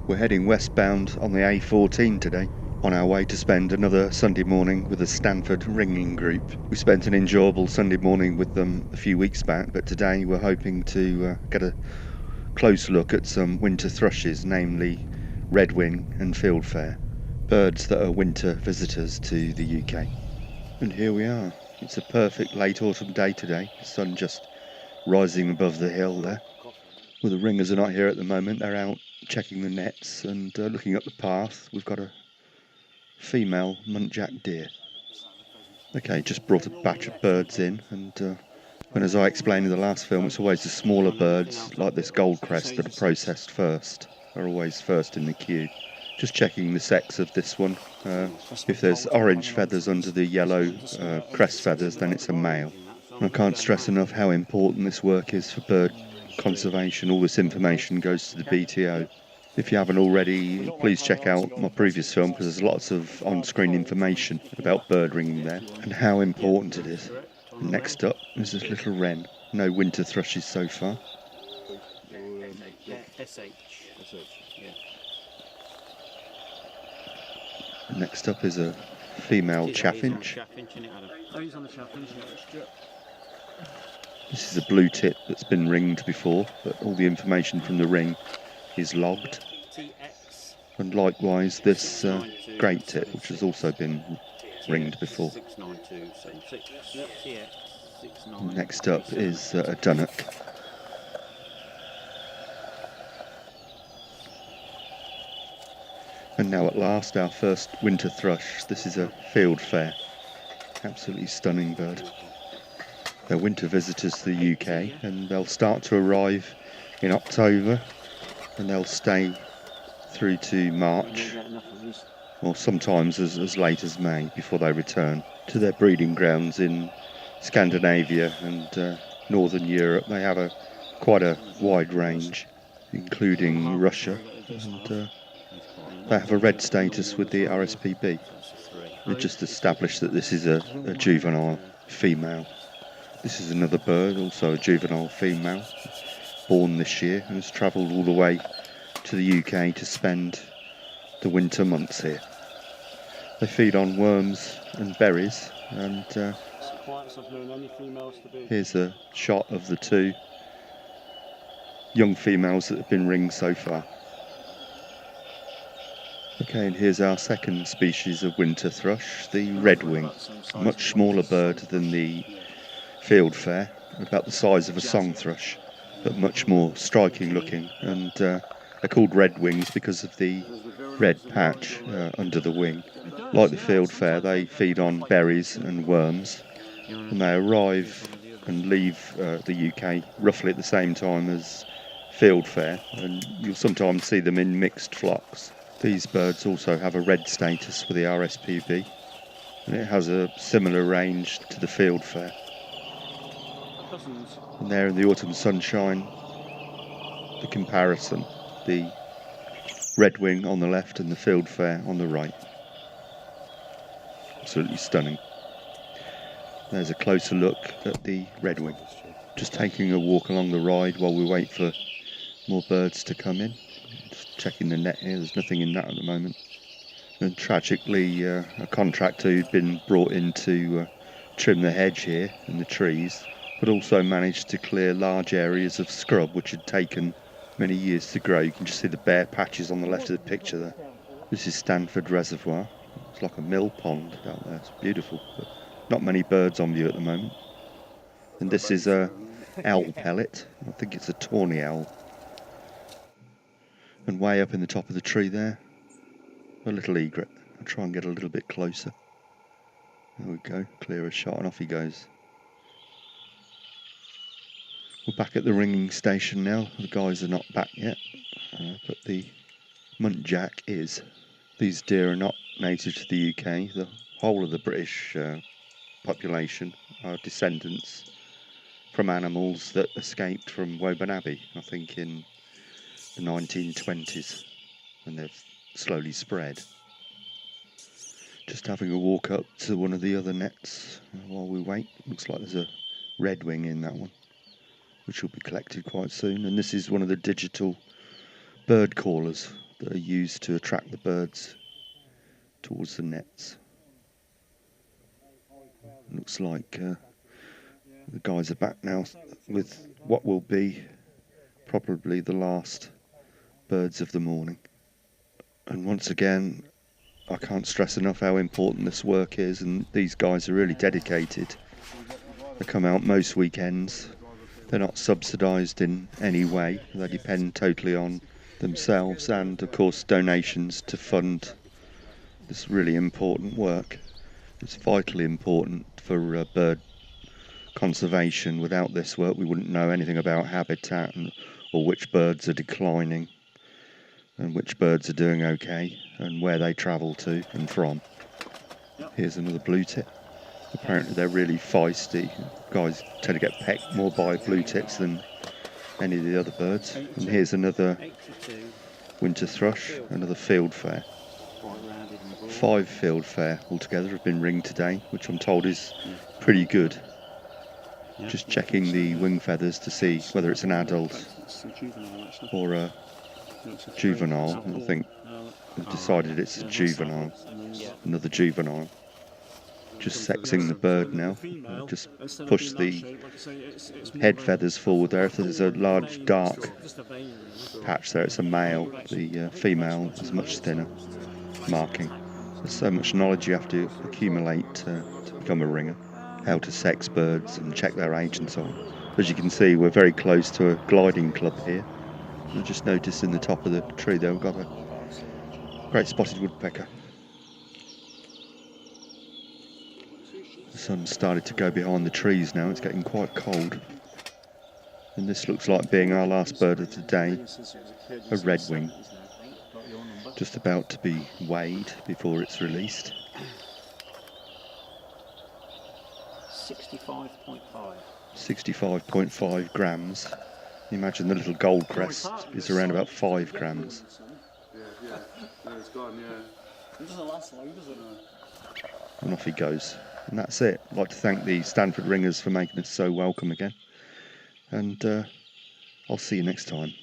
We're heading westbound on the A14 today, on our way to spend another Sunday morning with the Stanford ringing group. We spent an enjoyable Sunday morning with them a few weeks back, but today we're hoping to get a close look at some winter thrushes, namely redwing and fieldfare, birds that are winter visitors to the UK. And here we are. It's a perfect late autumn day today, the sun just rising above the hill there. Well, the ringers are not here at the moment. They're out checking the nets and looking up the path. We've got a female muntjac deer. Okay, just brought a batch of birds in, and as I explained in the last film, it's always the smaller birds like this goldcrest that are processed first, are always first in the queue. Just checking the sex of this one. If there's orange feathers under the yellow crest feathers, then it's a male. And I can't stress enough how important this work is for bird conservation. All this information goes to the BTO. If you haven't already, please check out my previous film, because there's lots of on-screen information about bird ringing there and how important it is. And next up is this little wren. No winter thrushes so far. Next up is a female chaffinch. This is a blue tit that's been ringed before, but all the information from the ring is logged. And likewise this great tit, which has also been ringed before. Next up is a dunnock. And now at last our first winter thrush. This is a fieldfare. Absolutely stunning bird. They're winter visitors to the UK, and they'll start to arrive in October and they'll stay through to March, or sometimes as late as May, before they return to their breeding grounds in Scandinavia and Northern Europe. They have quite a wide range, including Russia, and they have a red status with the RSPB. They just established that this is a juvenile female. This is another bird, also a juvenile female, born this year and has travelled all the way to the UK to spend the winter months here. They feed on worms and berries, and here's a shot of the two young females that have been ringed so far. Okay, and here's our second species of winter thrush, the redwing. A much smaller bird than the fieldfare, about the size of a song thrush, but much more striking looking, and they're called redwings because of the red patch under the wing. Like the fieldfare, they feed on berries and worms, and they arrive and leave the UK roughly at the same time as fieldfare, and you'll sometimes see them in mixed flocks. These birds also have a red status with the RSPB, and it has a similar range to the fieldfare. And there in the autumn sunshine, the comparison, the redwing on the left and the fieldfare on the right. Absolutely stunning. There's a closer look at the redwing. Just taking a walk along the ride while we wait for more birds to come in. Just checking the net here, there's nothing in that at the moment. And tragically, a contractor who'd been brought in to trim the hedge here and the trees, but also managed to clear large areas of scrub which had taken many years to grow. You can just see the bare patches on the left of the picture there. This is Stanford Reservoir. It's like a mill pond out there. It's beautiful, but not many birds on view at the moment. And this is a owl pellet. I think it's a tawny owl. And way up in the top of the tree there, a little egret. I'll try and get a little bit closer. There we go, clear a shot, and off he goes. We're back at the ringing station now. The guys are not back yet, but the muntjac is. These deer are not native to the UK. The whole of the British population are descendants from animals that escaped from Woburn Abbey, I think in the 1920s, and they've slowly spread. Just having a walk up to one of the other nets while we wait. Looks like there's a redwing in that one, which will be collected quite soon. And this is one of the digital bird callers that are used to attract the birds towards the nets. Looks like the guys are back now with what will be probably the last birds of the morning. And once again, I can't stress enough how important this work is, and these guys are really dedicated. They come out most weekends. They're not subsidised in any way. They depend totally on themselves and, of course, donations to fund this really important work. It's vitally important for bird conservation. Without this work, we wouldn't know anything about habitat or which birds are declining and which birds are doing okay and where they travel to and from. Here's another blue tit. Apparently they're really feisty. Guys tend to get pecked more by blue tits than any of the other birds. And here's another winter thrush, another field fare. 5 field fare altogether have been ringed today, which I'm told is pretty good. Just checking the wing feathers to see whether it's an adult or a juvenile. I think I've decided it's a juvenile, another juvenile. Just sexing the bird now. Just push the head feathers forward there. If there's a large dark patch there, it's a male. The female is much thinner marking. There's so much knowledge you have to accumulate to become a ringer. How to sex birds and check their age and so on. As you can see, we're very close to a gliding club here. I just noticed in the top of the tree there, we've got a great spotted woodpecker. The sun's started to go behind the trees now. It's getting quite cold. And this looks like being our last bird of the day, a redwing. Just about to be weighed before it's released. 65.5. 65.5 grams. Imagine the little gold crest is around about 5 grams. Yeah, it's gone, yeah. It doesn't last long, does it? And off he goes. And that's it. I'd like to thank the Stanford Ringers for making us so welcome again. And I'll see you next time.